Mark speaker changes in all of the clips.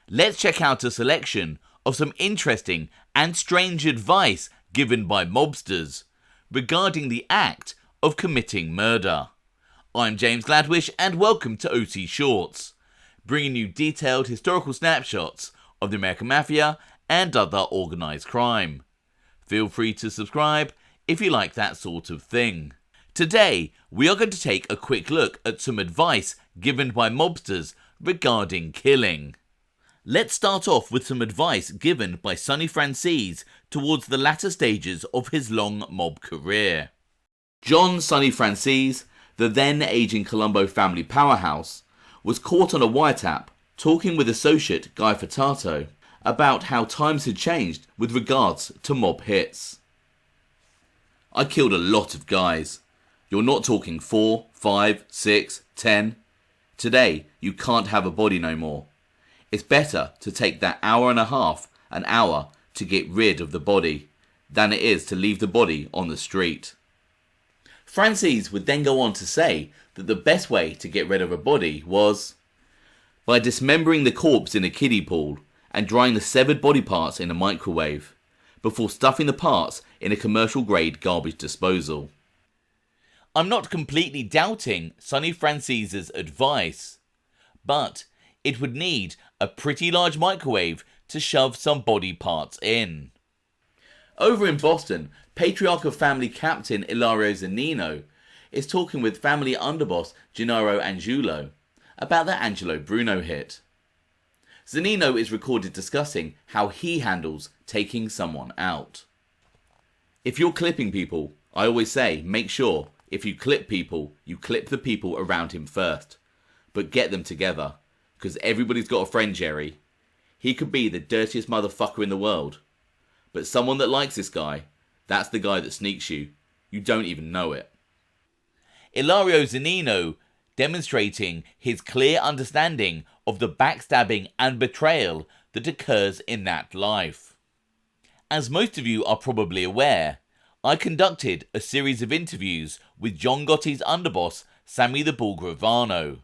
Speaker 1: let's check out a selection of some interesting and strange advice given by mobsters regarding the act of committing murder. I'm James Gladwish and welcome to OT Shorts, bringing you detailed historical snapshots of the American Mafia and other organised crime. Feel free to subscribe if you like that sort of thing. Today, we are going to take a quick look at some advice given by mobsters regarding killing. Let's start off with some advice given by Sonny Franzese towards the latter stages of his long mob career. John Sonny Franzese, the then aging Colombo family powerhouse, was caught on a wiretap talking with associate Guy Furtado about how times had changed with regards to mob hits. I killed a lot of guys. You're not talking 4, 5, 6, 10. Today, you can't have a body no more. It's better to take that hour and a half, an hour, to get rid of the body, than it is to leave the body on the street. Franzese would then go on to say that the best way to get rid of a body was by dismembering the corpse in a kiddie pool and drying the severed body parts in a microwave, before stuffing the parts in a commercial-grade garbage disposal. I'm not completely doubting Sonny Franzese's advice, but it would need a pretty large microwave to shove some body parts in. Over in Boston, Patriarca family captain Ilario Zannino is talking with family underboss Gennaro Angiulo about the Angelo Bruno hit. Zannino is recorded discussing how he handles taking someone out. If you're clipping people, I always say make sure if you clip people, you clip the people around him first, but get them together, because everybody's got a friend, Jerry. He could be the dirtiest motherfucker in the world, but someone that likes this guy, that's the guy that sneaks you. You don't even know it. Ilario Zannino demonstrating his clear understanding of the backstabbing and betrayal that occurs in that life. As most of you are probably aware, I conducted a series of interviews with John Gotti's underboss, Sammy The Bull Gravano,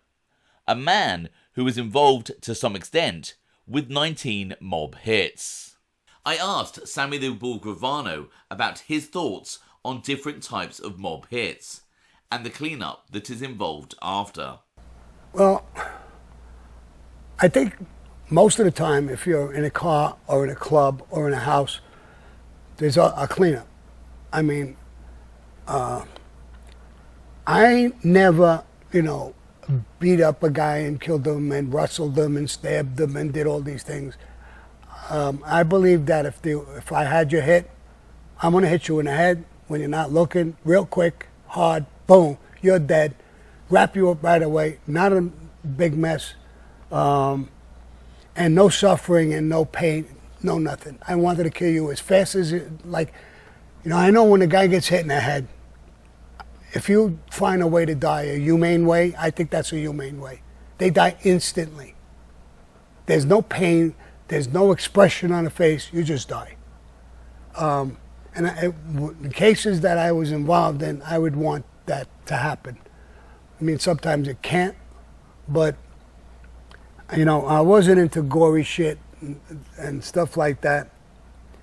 Speaker 1: a man who was involved to some extent with 19 mob hits. I asked Sammy The Bull Gravano about his thoughts on different types of mob hits and the cleanup that is involved after.
Speaker 2: Well, I think most of the time if you're in a car or in a club or in a house, there's a cleanup. I mean, I never, beat up a guy and killed him and rustled him and stabbed him and did all these things. I believe that if I had your hit, I'm going to hit you in the head when you're not looking, real quick, hard, boom, you're dead. Wrap you up right away, not a big mess, and no suffering and no pain, no nothing. I wanted to kill you as fast as I know when a guy gets hit in the head, if you find a way to die a humane way, I think that's a humane way. They die instantly. There's no pain, there's no expression on the face, you just die. And in cases that I was involved in, I would want that to happen. I mean, sometimes it can't, but, I wasn't into gory shit and stuff like that.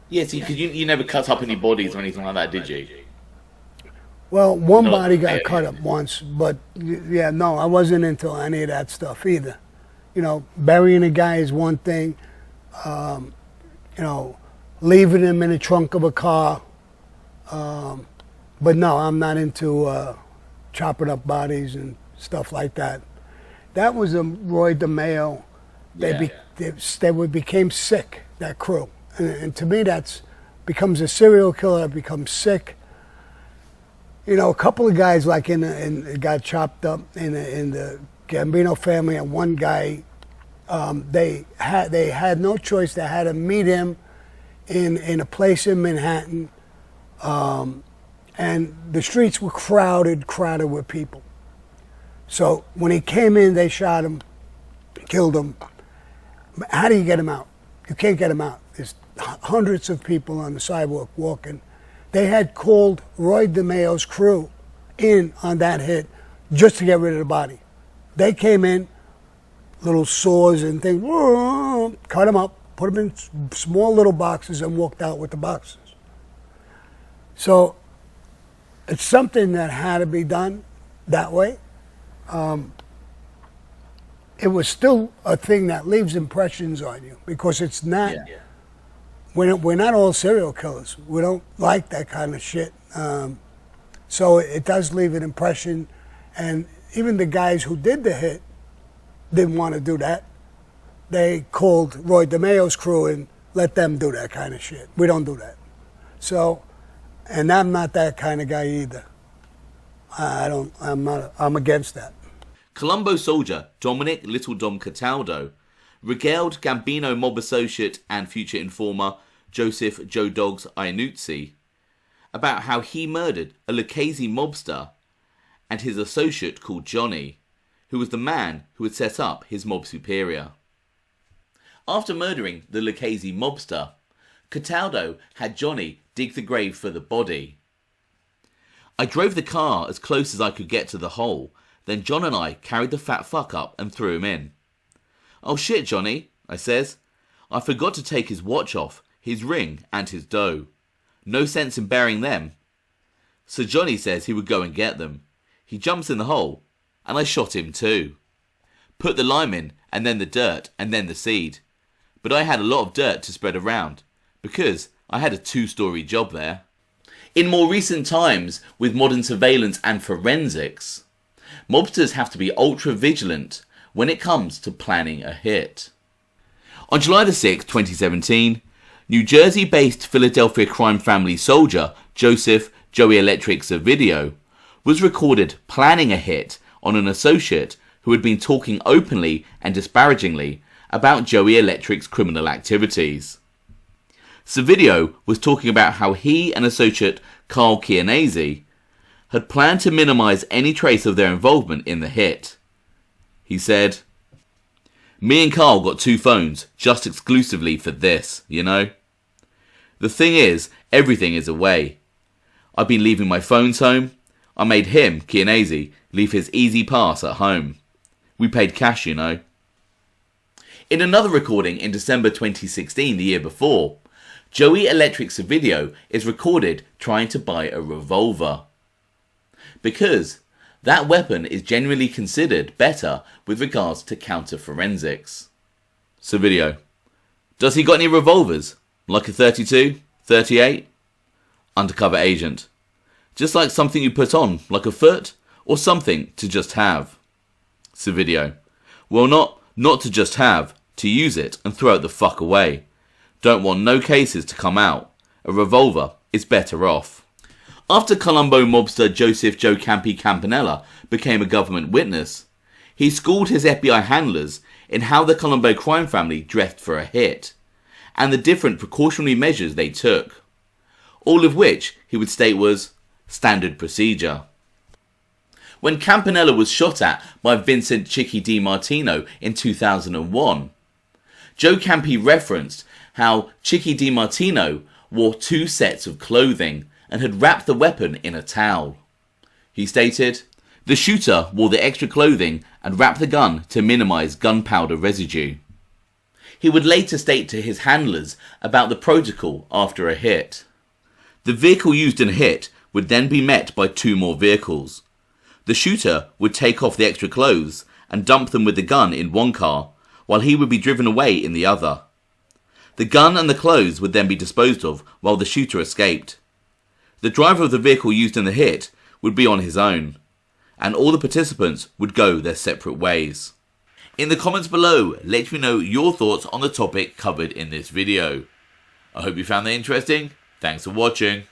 Speaker 1: Yes, because you never cut up any bodies or anything like that, did you?
Speaker 2: Well, one body got cut up once, but yeah, no, I wasn't into any of that stuff either. Burying a guy is one thing, leaving him in the trunk of a car, but no, I'm not into chopping up bodies and stuff like that. That was a Roy DeMeo. They became sick, that crew. And to me, that's becomes a serial killer, becomes sick. A couple of guys got chopped up in the Gambino family, and one guy, they had no choice. They had to meet him in a place in Manhattan, and the streets were crowded with people. So when he came in, they shot him, killed him. How do you get him out? You can't get him out. There's hundreds of people on the sidewalk walking. They had called Roy DeMeo's crew in on that hit just to get rid of the body. They came in, little saws and things, cut them up, put them in small little boxes, and walked out with the boxes. So it's something that had to be done that way. It was still a thing that leaves impressions on you because it's not. Yeah. We're not all serial killers. We don't like that kind of shit. So it does leave an impression, and even the guys who did the hit didn't want to do that. They called Roy DeMeo's crew and let them do that kind of shit. We don't do that. So, and I'm not that kind of guy either. I'm against that.
Speaker 1: Colombo soldier Dominick Little Dom Cataldo regaled Gambino mob associate and future informer Joseph Joe Dogs Iannuzzi about how he murdered a Lucchese mobster and his associate called Johnny, who was the man who had set up his mob superior. After murdering the Lucchese mobster, Cataldo had Johnny dig the grave for the body. I drove the car as close as I could get to the hole, then John and I carried the fat fuck up and threw him in. "Oh shit, Johnny," I says. "I forgot to take his watch off, his ring and his dough. No sense in burying them." So Johnny says he would go and get them. He jumps in the hole, and I shot him too. Put the lime in, and then the dirt, and then the seed. But I had a lot of dirt to spread around, because I had a 2-story job there. In more recent times, with modern surveillance and forensics, mobsters have to be ultra vigilant when it comes to planning a hit. On July the 6th, 2017, New Jersey-based Philadelphia crime family soldier Joseph Joey Electric Servideo was recorded planning a hit on an associate who had been talking openly and disparagingly about Joey Electric's criminal activities. Servideo was talking about how he and associate Carl Chianese had planned to minimize any trace of their involvement in the hit. He said, "Me and Carl got 2 phones just exclusively for this, you know. The thing is, everything is away. I've been leaving my phones home. I made him, Chianese, leave his Easy Pass at home. We paid cash, you know." In another recording in December 2016, the year before, Joey Electric Servideo is recorded trying to buy a revolver, because that weapon is generally considered better with regards to counter-forensics. Servideo: "Does he got any revolvers? Like a 32, 38? Undercover agent: "Just like something you put on, like a foot, or something to just have?" Servideo: "Well, not to just have, to use it and throw it the fuck away. Don't want no cases to come out. A revolver is better off." After Colombo mobster Joseph Joe Campi Campanella became a government witness, he schooled his FBI handlers in how the Colombo crime family dressed for a hit, and the different precautionary measures they took, all of which he would state was standard procedure. When Campanella was shot at by Vincent Chicky DiMartino in 2001, Joe Campi referenced how Chicky DiMartino wore 2 sets of clothing and had wrapped the weapon in a towel. He stated, "The shooter wore the extra clothing and wrapped the gun to minimize gunpowder residue." He would later state to his handlers about the protocol after a hit. The vehicle used in a hit would then be met by 2 more vehicles. The shooter would take off the extra clothes and dump them with the gun in one car, while he would be driven away in the other. The gun and the clothes would then be disposed of while the shooter escaped. The driver of the vehicle used in the hit would be on his own, and all the participants would go their separate ways. In the comments below, let me know your thoughts on the topic covered in this video. I hope you found that interesting. Thanks for watching.